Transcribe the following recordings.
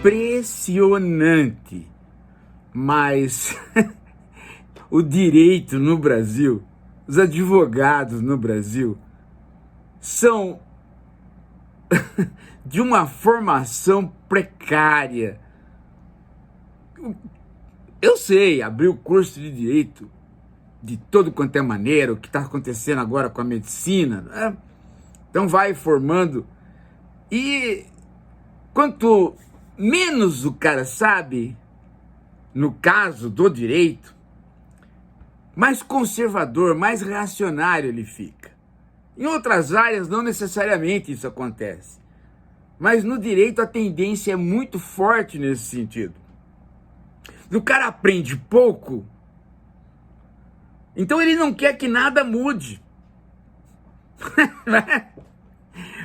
impressionante, mas o direito no Brasil, os advogados no Brasil, são de uma formação precária. Eu sei, abrir o curso de direito de todo quanto é maneira, o que está acontecendo agora com a medicina, né? Então vai formando, e quanto menos o cara sabe, no caso do direito, mais conservador, mais reacionário ele fica. Em outras áreas não necessariamente isso acontece, mas no direito a tendência é muito forte nesse sentido. O cara aprende pouco, então ele não quer que nada mude.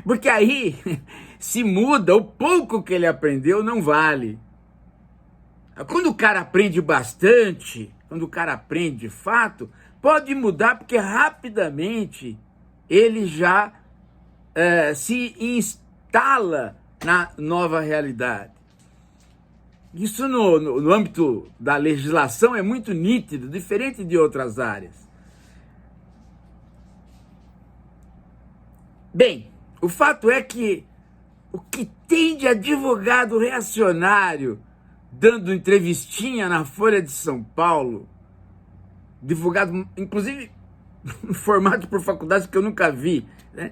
Porque aí, se muda, o pouco que ele aprendeu não vale. Quando o cara aprende bastante, quando o cara aprende de fato, pode mudar, porque rapidamente ele já se instala na nova realidade. Isso no âmbito da legislação é muito nítido, diferente de outras áreas. Bem, o fato é que o que tem de advogado reacionário dando entrevistinha na Folha de São Paulo, advogado, inclusive, formado por faculdades que eu nunca vi, né?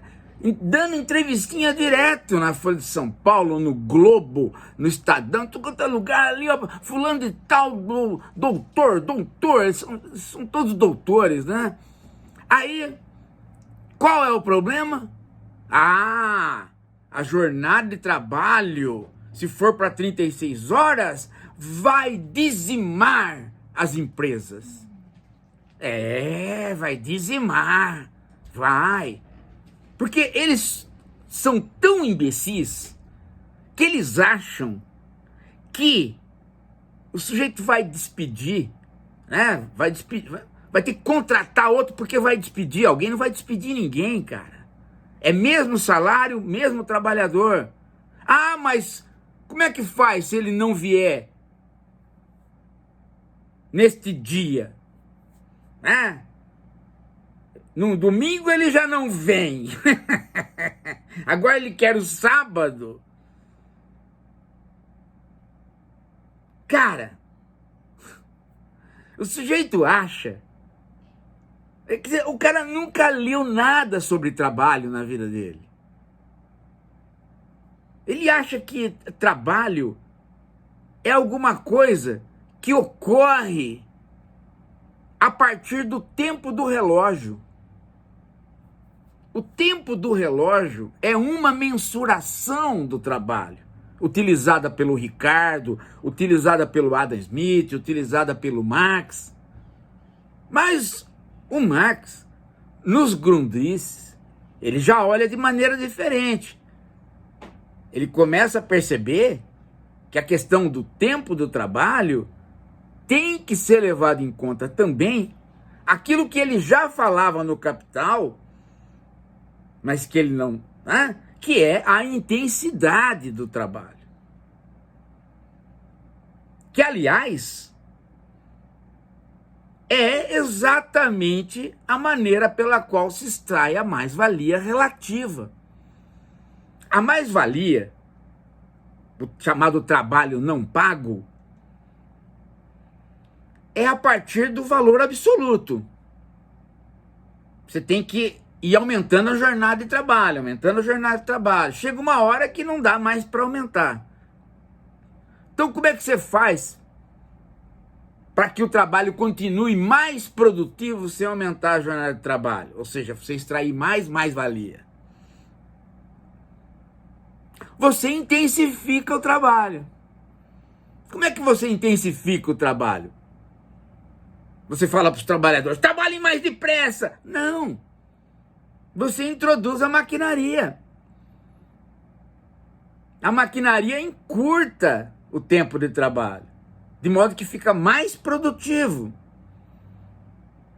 Dando entrevistinha direto na Folha de São Paulo, no Globo, no Estadão, todo quanto é lugar ali, ó, fulano de tal, doutor, são todos doutores, né? Aí, qual é o problema? A jornada de trabalho, se for para 36 horas, vai dizimar as empresas. Vai dizimar, vai. Porque eles são tão imbecis que eles acham que o sujeito vai despedir, né? Vai ter que contratar outro porque vai despedir alguém. Não vai despedir ninguém, cara. É mesmo salário, mesmo trabalhador. Ah, mas como é que faz se ele não vier neste dia? No domingo ele já não vem. Agora ele quer o sábado. Cara, o sujeito acha... Quer dizer, o cara nunca leu nada sobre trabalho na vida dele. Ele acha que trabalho é alguma coisa que ocorre a partir do tempo do relógio. O tempo do relógio é uma mensuração do trabalho, utilizada pelo Ricardo, utilizada pelo Adam Smith, utilizada pelo Marx. Mas o Marx, nos Grundrisse, ele já olha de maneira diferente. Ele começa a perceber que a questão do tempo do trabalho tem que ser levado em conta também aquilo que ele já falava no Capital, mas que ele não... que é a intensidade do trabalho. Que, aliás, é exatamente a maneira pela qual se extrai a mais-valia relativa. A mais-valia, o chamado trabalho não pago, é a partir do valor absoluto. Você tem que ir aumentando a jornada de trabalho, aumentando a jornada de trabalho. Chega uma hora que não dá mais para aumentar. Então, como é que você faz para que o trabalho continue mais produtivo sem aumentar a jornada de trabalho? Ou seja, você extrair mais-valia. Você intensifica o trabalho. Como é que você intensifica o trabalho? Você fala para os trabalhadores, trabalhem mais depressa. Não. Você introduz a maquinaria. A maquinaria encurta o tempo de trabalho, de modo que fica mais produtivo.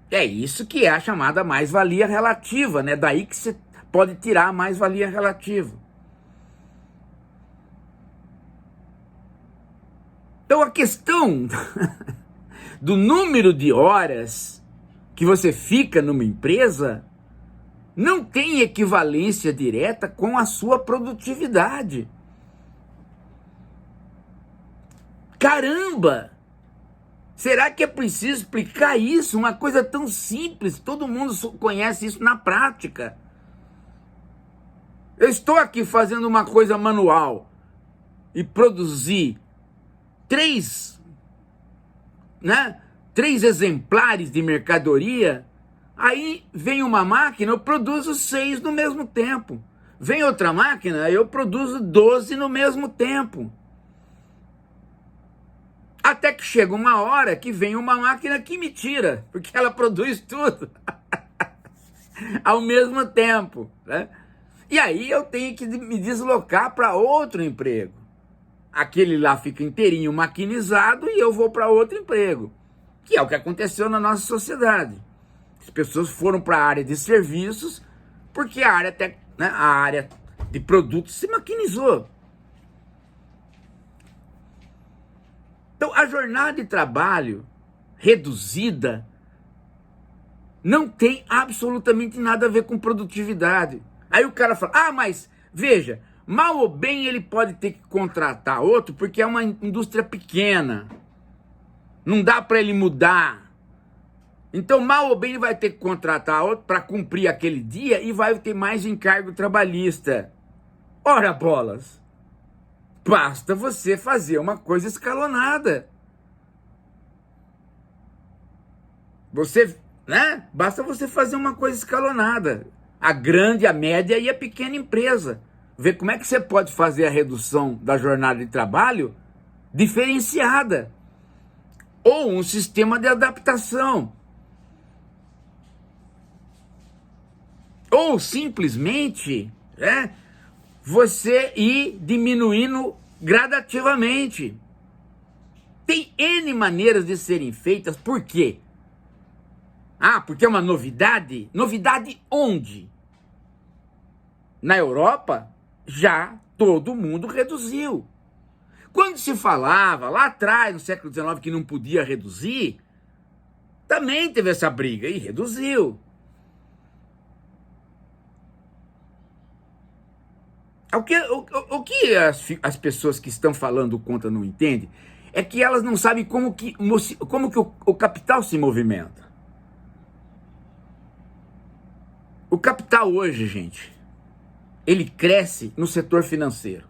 É isso que é a chamada mais-valia relativa, né? Daí que você pode tirar a mais-valia relativa. Então a questão do número de horas que você fica numa empresa não tem equivalência direta com a sua produtividade. Caramba! Será que é preciso explicar isso? Uma coisa tão simples, todo mundo conhece isso na prática. Eu estou aqui fazendo uma coisa manual e produzi três exemplares de mercadoria, aí vem uma máquina, eu produzo 6 no mesmo tempo. Vem outra máquina, eu produzo 12 no mesmo tempo. Até que chega uma hora que vem uma máquina que me tira, porque ela produz tudo ao mesmo tempo, né? E aí eu tenho que me deslocar para outro emprego. Aquele lá fica inteirinho maquinizado e eu vou para outro emprego, que é o que aconteceu na nossa sociedade. As pessoas foram para a área de serviços porque a área de produtos se maquinizou. Então, a jornada de trabalho reduzida não tem absolutamente nada a ver com produtividade. Aí o cara fala, mas veja, mal ou bem ele pode ter que contratar outro porque é uma indústria pequena. Não dá para ele mudar. Então, mal ou bem ele vai ter que contratar outro para cumprir aquele dia e vai ter mais encargo trabalhista. Ora bolas! Basta você fazer uma coisa escalonada. Basta você fazer uma coisa escalonada. A grande, a média e a pequena empresa. Ver como é que você pode fazer a redução da jornada de trabalho diferenciada. Ou um sistema de adaptação. Ou simplesmente, você ir diminuindo gradativamente. Tem N maneiras de serem feitas. Por quê? Porque é uma novidade? Novidade onde? Na Europa, já todo mundo reduziu. Quando se falava lá atrás, no século XIX, que não podia reduzir, também teve essa briga e reduziu. O que as pessoas que estão falando contra não entendem é que elas não sabem como que o capital se movimenta. O capital hoje, gente, ele cresce no setor financeiro.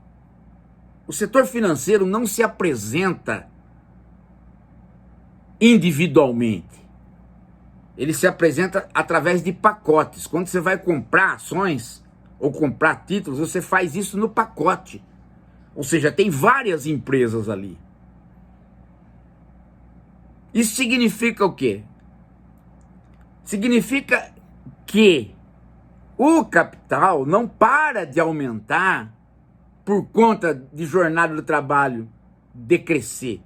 O setor financeiro não se apresenta individualmente. Ele se apresenta através de pacotes. Quando você vai comprar ações ou comprar títulos, você faz isso no pacote. Ou seja, tem várias empresas ali. Isso significa o quê? Significa que o capital não para de aumentar por conta de jornada do trabalho decrescer.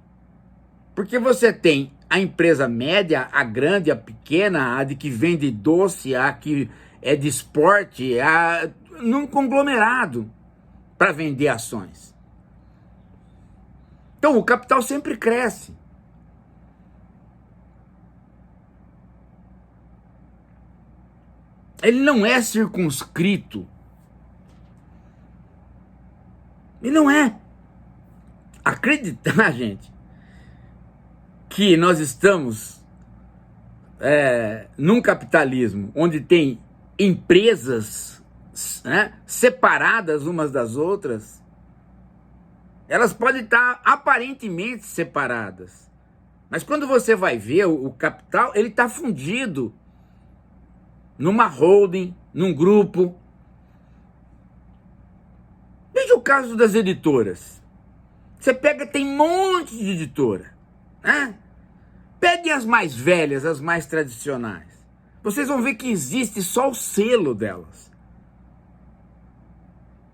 Porque você tem a empresa média, a grande, a pequena, a de que vende doce, a que é de esporte, num conglomerado para vender ações. Então o capital sempre cresce. Ele não é circunscrito. Ele não é. Acreditar, gente, que nós estamos num capitalismo onde tem empresas separadas umas das outras, elas podem estar aparentemente separadas. Mas quando você vai ver o capital, ele está fundido numa holding, num grupo. Veja o caso das editoras. Você pega, tem um monte de editora, né? Peguem as mais velhas, as mais tradicionais. Vocês vão ver que existe só o selo delas.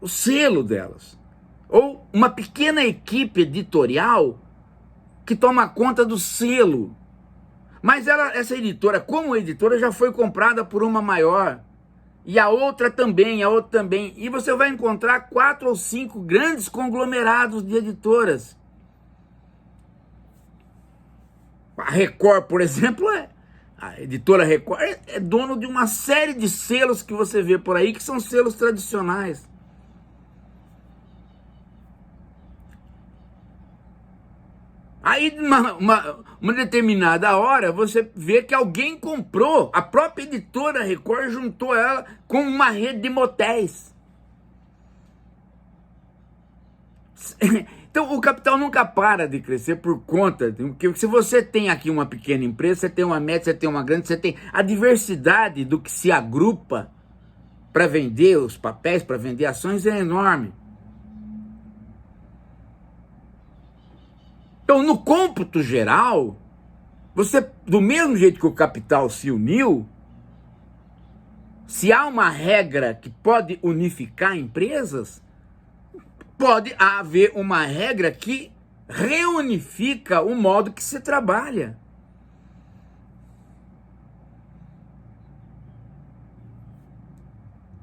O selo delas. Ou uma pequena equipe editorial que toma conta do selo. Mas essa editora, como editora, já foi comprada por uma maior. E a outra também, a outra também. E você vai encontrar 4 ou 5 grandes conglomerados de editoras. A Record, por exemplo, a editora Record é dono de uma série de selos que você vê por aí, que são selos tradicionais. Aí, uma determinada hora, você vê que alguém comprou, a própria editora Record juntou ela com uma rede de motéis. Então, o capital nunca para de crescer por conta, porque se você tem aqui uma pequena empresa, você tem uma média, você tem uma grande, você tem a diversidade do que se agrupa para vender os papéis, para vender ações é enorme. Então, no cômputo geral, você, do mesmo jeito que o capital se uniu, se há uma regra que pode unificar empresas, pode haver uma regra que reunifica o modo que se trabalha.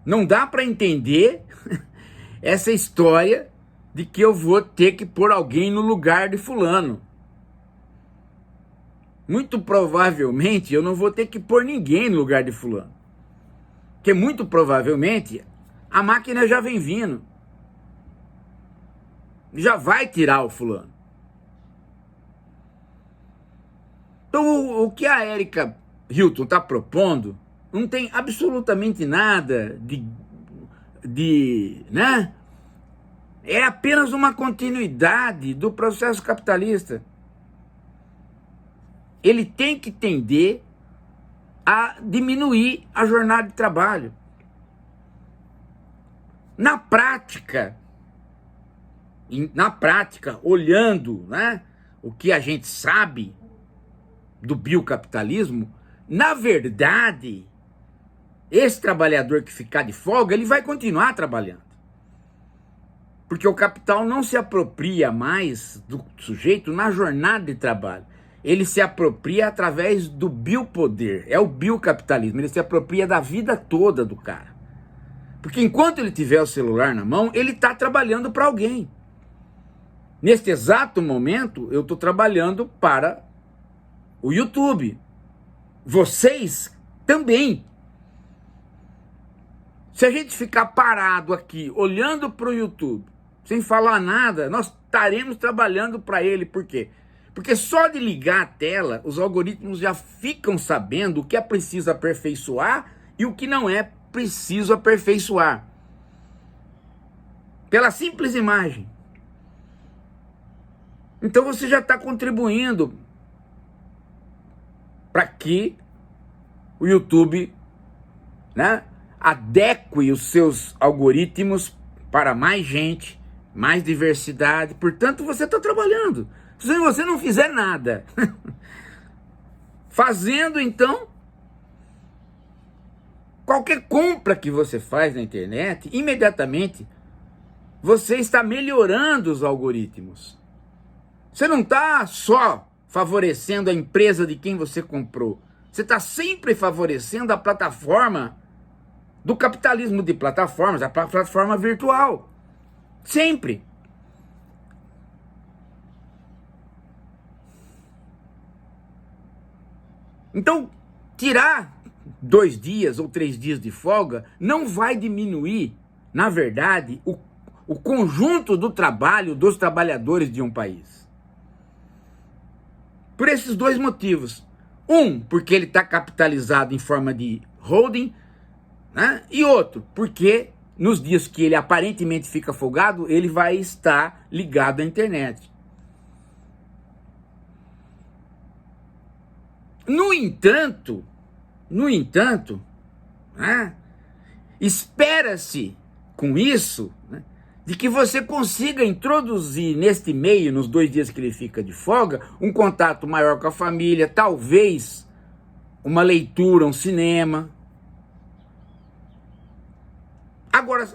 Não dá para entender essa história de que eu vou ter que pôr alguém no lugar de fulano. Muito provavelmente eu não vou ter que pôr ninguém no lugar de fulano. Porque muito provavelmente a máquina já vem vindo. Já vai tirar o fulano. Então o que a Erika Hilton está propondo não tem absolutamente nada né? É apenas uma continuidade do processo capitalista. Ele tem que tender a diminuir a jornada de trabalho. Na prática, olhando, né, o que a gente sabe do biocapitalismo, na verdade, esse trabalhador que ficar de folga, ele vai continuar trabalhando. Porque o capital não se apropria mais do sujeito na jornada de trabalho. Ele se apropria através do biopoder. É o biocapitalismo. Ele se apropria da vida toda do cara. Porque enquanto ele tiver o celular na mão, ele está trabalhando para alguém. Neste exato momento, eu estou trabalhando para o YouTube. Vocês também. Se a gente ficar parado aqui, olhando para o YouTube, sem falar nada, nós estaremos trabalhando para ele. Por quê? Porque só de ligar a tela, os algoritmos já ficam sabendo o que é preciso aperfeiçoar e o que não é preciso aperfeiçoar. Pela simples imagem. Então você já está contribuindo para que o YouTube, né, adeque os seus algoritmos para mais gente, mais diversidade. Portanto, você está trabalhando. Se você não fizer nada, fazendo então, qualquer compra que você faz na internet, imediatamente você está melhorando os algoritmos. Você não está só favorecendo a empresa de quem você comprou. Você está sempre favorecendo a plataforma do capitalismo de plataformas, a plataforma virtual. Sempre. Então, tirar 2 dias ou 3 dias de folga não vai diminuir, na verdade, o conjunto do trabalho dos trabalhadores de um país. Por esses 2 motivos. Porque ele está capitalizado em forma de holding, né? E outro, porque nos dias que ele aparentemente fica folgado, ele vai estar ligado à internet. No entanto, né, espera-se com isso, né, de que você consiga introduzir neste meio, nos 2 dias que ele fica de folga, um contato maior com a família, talvez uma leitura, um cinema. Agora,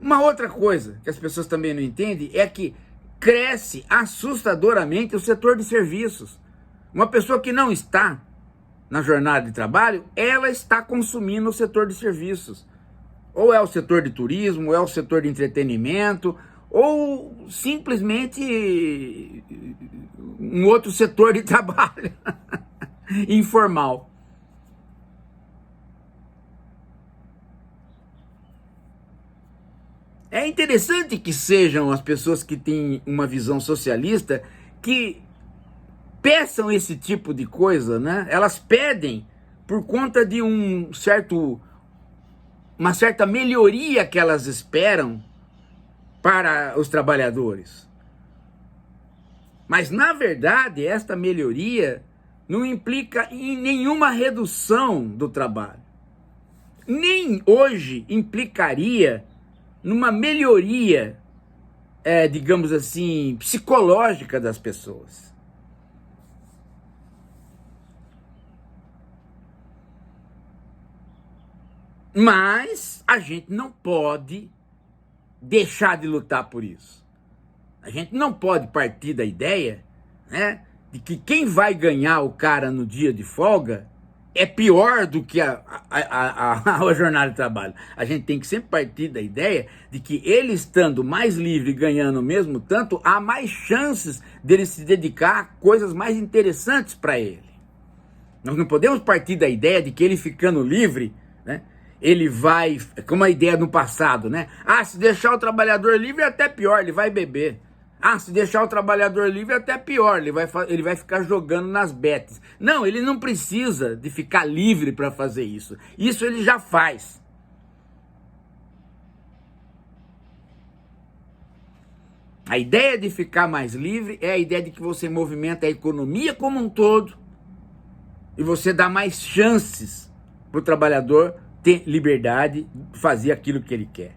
uma outra coisa que as pessoas também não entendem é que cresce assustadoramente o setor de serviços. Uma pessoa que não está na jornada de trabalho, ela está consumindo o setor de serviços. Ou é o setor de turismo, ou é o setor de entretenimento, ou simplesmente um outro setor de trabalho informal. É interessante que sejam as pessoas que têm uma visão socialista que peçam esse tipo de coisa, né? Elas pedem por conta de uma certa melhoria que elas esperam para os trabalhadores. Mas, na verdade, esta melhoria não implica em nenhuma redução do trabalho. Nem hoje implicaria numa melhoria, digamos assim, psicológica das pessoas. Mas a gente não pode deixar de lutar por isso. A gente não pode partir da ideia, né, de que quem vai ganhar o cara no dia de folga é pior do que a jornada de trabalho. A gente tem que sempre partir da ideia de que ele estando mais livre e ganhando o mesmo tanto, há mais chances dele se dedicar a coisas mais interessantes para ele. Nós não podemos partir da ideia de que ele ficando livre, né, ele vai, como a ideia no passado, né? Ah, se deixar o trabalhador livre é até pior, ele vai beber. Ah, se deixar o trabalhador livre é até pior, ele vai ficar jogando nas bets. Não, ele não precisa de ficar livre para fazer isso. Isso ele já faz. A ideia de ficar mais livre é a ideia de que você movimenta a economia como um todo e você dá mais chances para o trabalhador ter liberdade de fazer aquilo que ele quer.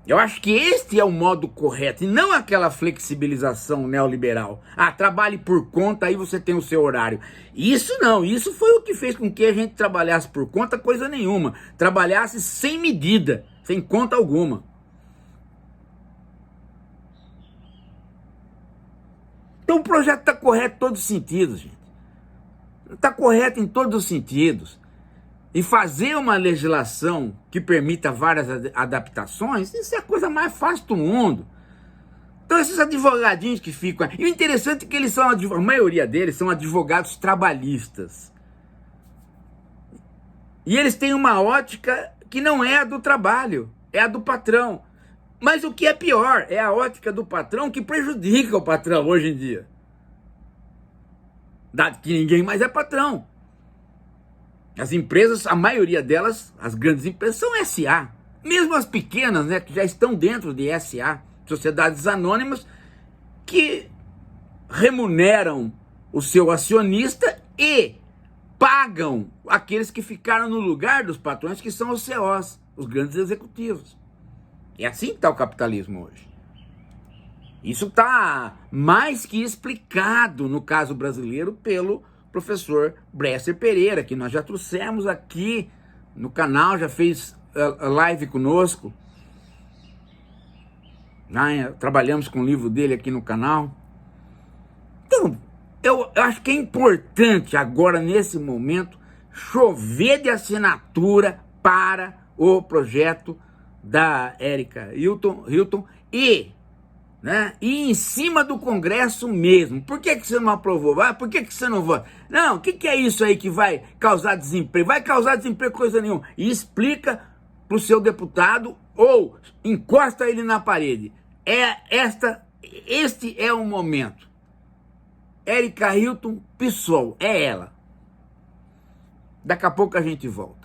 Eu acho que este é o modo correto, e não aquela flexibilização neoliberal. Ah, trabalhe por conta, aí você tem o seu horário. Isso não, isso foi o que fez com que a gente trabalhasse por conta, coisa nenhuma. Trabalhasse sem medida, sem conta alguma. Então o projeto está correto em todos os sentidos, gente. Está correto em todos os sentidos. E fazer uma legislação que permita várias adaptações, isso é a coisa mais fácil do mundo. Então esses advogadinhos que ficam... E o interessante é que eles são, a maioria deles são advogados trabalhistas. E eles têm uma ótica que não é a do trabalho, é a do patrão. Mas o que é pior, é a ótica do patrão que prejudica o patrão hoje em dia. Dado que ninguém mais é patrão. As empresas, a maioria delas, as grandes empresas, são SA. Mesmo as pequenas, né, que já estão dentro de SA, sociedades anônimas, que remuneram o seu acionista e pagam aqueles que ficaram no lugar dos patrões, que são os CEOs, os grandes executivos. É assim que está o capitalismo hoje. Isso está mais que explicado, no caso brasileiro, pelo professor Bresser Pereira, que nós já trouxemos aqui no canal, já fez live conosco. Trabalhamos com o livro dele aqui no canal. Então, eu acho que é importante agora, nesse momento, chover de assinatura para o projeto da Érica Hilton e em cima do Congresso mesmo. Por que você não aprovou? Por que você não vota? Não, o que é isso aí que vai causar desemprego? Vai causar desemprego coisa nenhuma. E explica para o seu deputado ou encosta ele na parede. Este é o momento. Érica Hilton PSOL, é ela. Daqui a pouco a gente volta.